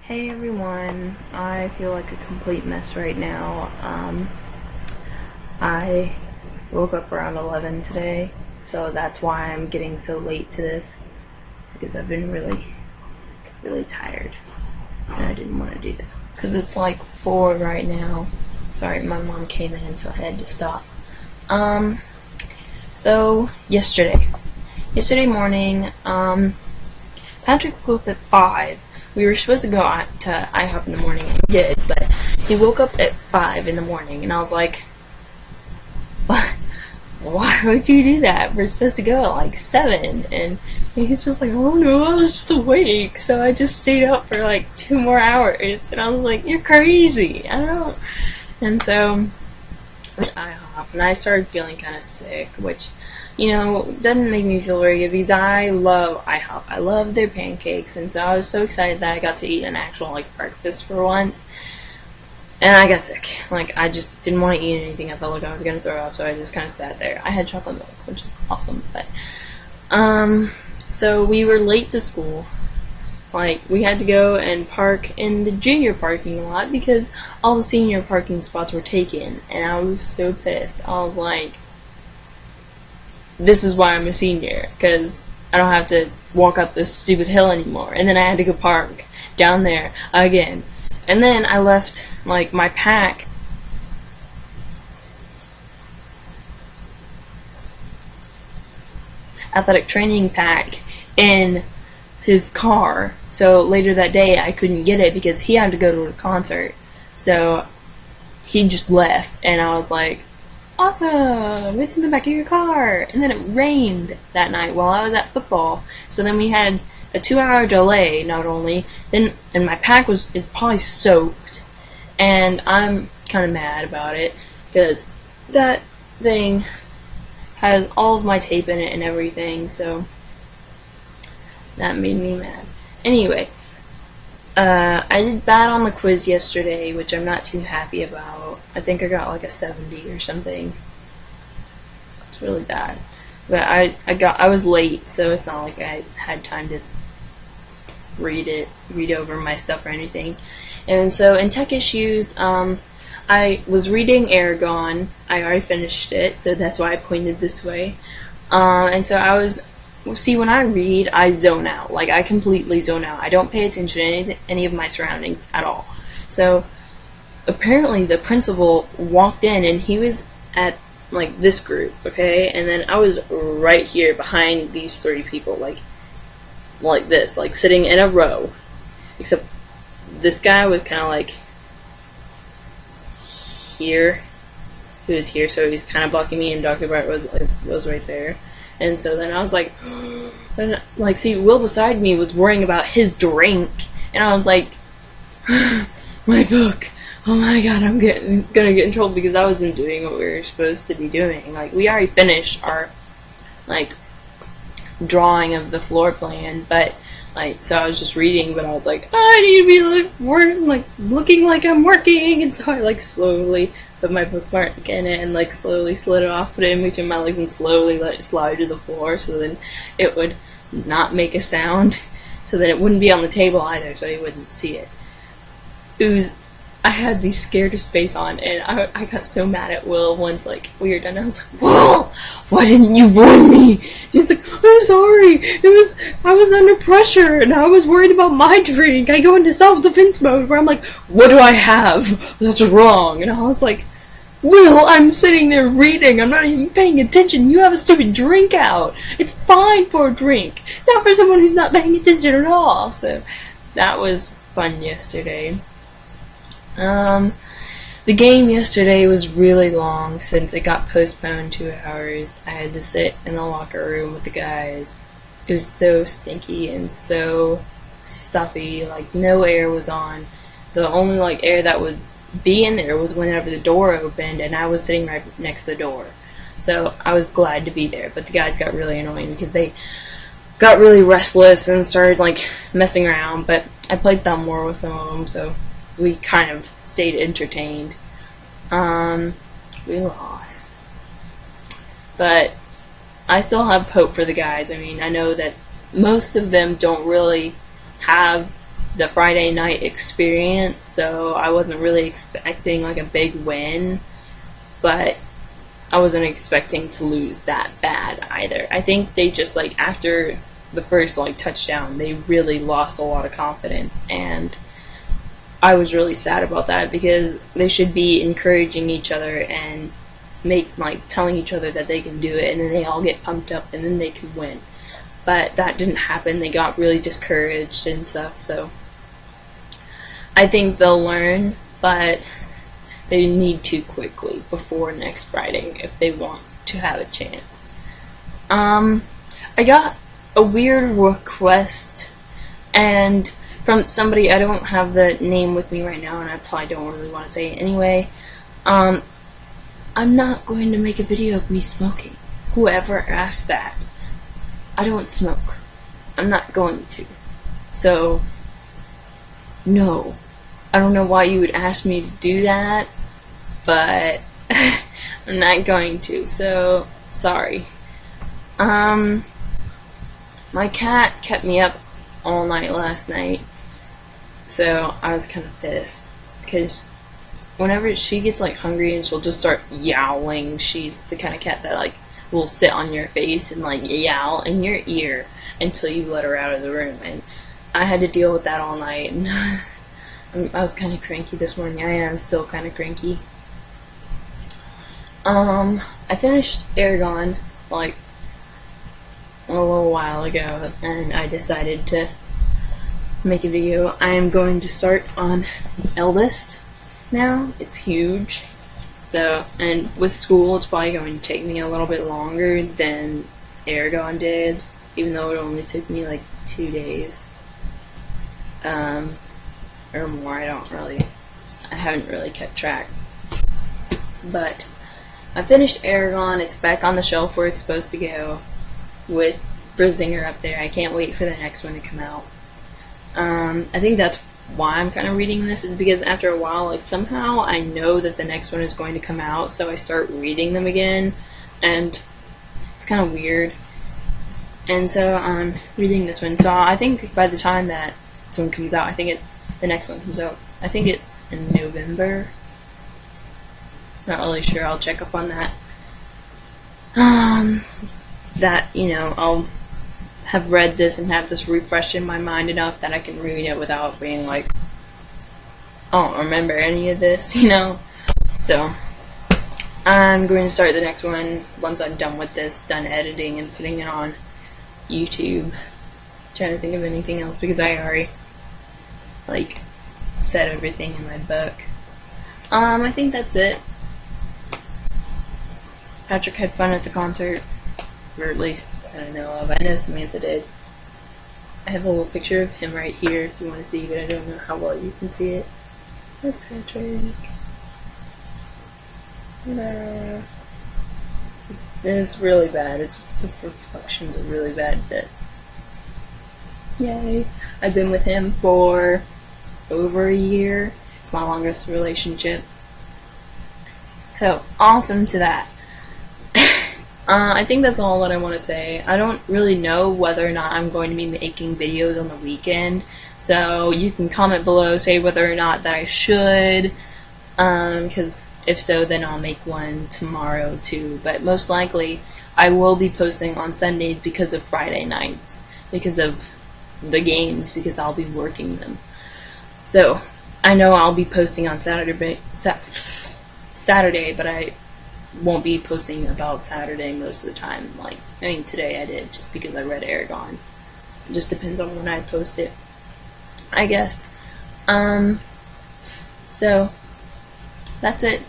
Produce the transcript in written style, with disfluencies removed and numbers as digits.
Hey everyone, I feel like a complete mess right now. I woke up around 11 today, so that's why I'm getting so late to this, because I've been really tired, and I didn't want to do this. Because it's like 4 right now. Sorry, my mom came in, so I had to stop. So, yesterday morning, Patrick woke up at 5. We were supposed to go to IHOP in the morning, and we did, but he woke up at 5 in the morning, and I was like, why would you do that? We're supposed to go at like 7, and he's just like, oh no, I was just awake, so I just stayed up for like 2 more hours, and I was like, you're crazy, and so, I went to IHOP, and I started feeling kind of sick, which, you know, doesn't make me feel very good because I love IHOP. I love their pancakes, and so I was so excited that I got to eat an actual, like, breakfast for once. And I got sick. Like, I just didn't want to eat anything. I felt like I was going to throw up, so I just kind of sat there. I had chocolate milk, which is awesome, but, so we were late to school. Like, we had to go and park in the junior parking lot because all the senior parking spots were taken, and I was so pissed. I was like, this is why I'm a senior, because I don't have to walk up this stupid hill anymore. And then I had to go park down there again. And then I left, like, my pack athletic training pack in his car. So later that day I couldn't get it because he had to go to a concert. So he just left, and I was like, awesome, it's in the back of your car. And then it rained that night while I was at football, so then we had a 2-hour delay. Not only then, and my pack is probably soaked, and I'm kind of mad about it because that thing has all of my tape in it and everything, so that made me mad. Anyway, I did bad on the quiz yesterday, which I'm not too happy about. I think I got like a 70 or something. It's really bad. But I was late, so it's not like I had time to read over my stuff or anything. And so in tech issues, I was reading Aragon. I already finished it, so that's why I pointed this way. And so I was, see, when I read, I zone out. Like, I completely zone out. I don't pay attention to any of my surroundings at all. So, apparently the principal walked in, and he was at, like, this group, okay? And then I was right here behind these 3 people, like this, like, sitting in a row. Except this guy was kind of, like, here. He was here, so he's kind of blocking me, and Dr. Bart was right there. And so then I was like, and, like, see, Will beside me was worrying about his drink, and I was like, my book, oh my god, I'm gonna get in trouble because I wasn't doing what we were supposed to be doing. Like, we already finished our, like, drawing of the floor plan, but, like, so I was just reading, but I was like, I need to be, looking like I'm working, and so I, like, slowly put my bookmark in it and, like, slowly slid it off, put it in between my legs, and slowly let it slide to the floor so then it would not make a sound, so then it wouldn't be on the table either, so you wouldn't see it. I had the scaredest face on, and I got so mad at Will once, like, we were done. I was like, Will, why didn't you warn me? He was like, I'm sorry, I was under pressure, and I was worried about my drink. I go into self-defense mode where I'm like, what do I have that's wrong? And I was like, Will, I'm sitting there reading, I'm not even paying attention, you have a stupid drink out. It's fine for a drink, not for someone who's not paying attention at all. So that was fun yesterday. The game yesterday was really long since it got postponed 2 hours. I had to sit in the locker room with the guys. It was so stinky and so stuffy, like no air was on. The only like air that would be in there was whenever the door opened, and I was sitting right next to the door. So I was glad to be there, but the guys got really annoying because they got really restless and started like messing around, but I played Thumb War with some of them, so we kind of stayed entertained. We lost. But I still have hope for the guys. I mean, I know that most of them don't really have the Friday night experience, so I wasn't really expecting like a big win, but I wasn't expecting to lose that bad either. I think they just, like, after the first, like, touchdown, they really lost a lot of confidence, and I was really sad about that, because they should be encouraging each other and telling each other that they can do it, and then they all get pumped up and then they can win. But that didn't happen. They got really discouraged and stuff, so I think they'll learn, but they need to quickly before next Friday if they want to have a chance. I got a weird request, and from somebody, I don't have the name with me right now, and I probably don't really want to say it anyway. I'm not going to make a video of me smoking. Whoever asked that, I don't smoke. I'm not going to. So, no. I don't know why you would ask me to do that, but I'm not going to, so sorry. My cat kept me up all night last night, so I was kind of pissed, because whenever she gets like hungry and she'll just start yowling, she's the kind of cat that like will sit on your face and like yowl in your ear until you let her out of the room, and I had to deal with that all night, and I was kind of cranky this morning. I am still kind of cranky. I finished Aragon like a little while ago, and I decided to make a video. I am going to start on Eldest now. It's huge. So, and with school, it's probably going to take me a little bit longer than Aragon did, even though it only took me like 2 days. Or more, I haven't really kept track. But I finished Aragon. It's back on the shelf where it's supposed to go, with Brazinger up there. I can't wait for the next one to come out. I think that's why I'm kind of reading this, is because after a while, like, somehow I know that the next one is going to come out, so I start reading them again, and it's kind of weird. And so I'm reading this one. So I think by the time that this one comes out, the next one comes out, I think it's in November. Not really sure. I'll check up on that. That, you know, I'll have read this and have this refreshed in my mind enough that I can read it without being like, I don't remember any of this, you know. So I'm going to start the next one once I'm done with this, done editing and putting it on YouTube. Trying to think of anything else, because I already like said everything in my book. I think that's it. Patrick had fun at the concert, or at least that I know of. I know Samantha did. I have a little picture of him right here if you want to see, but I don't know how well you can see it. That's Patrick. It's really bad. The reflections are really bad, but yay. I've been with him for over a year. It's my longest relationship. So, awesome to that. I think that's all that I want to say. I don't really know whether or not I'm going to be making videos on the weekend, so you can comment below, say whether or not that I should, because if so, then I'll make one tomorrow too. But most likely, I will be posting on Sundays because of Friday nights, because of the games, because I'll be working them. So, I know I'll be posting on Saturday, but I won't be posting about Saturday most of the time. Like, I mean, today I did, just because I read Aragon. It just depends on when I post it, I guess. So, that's it.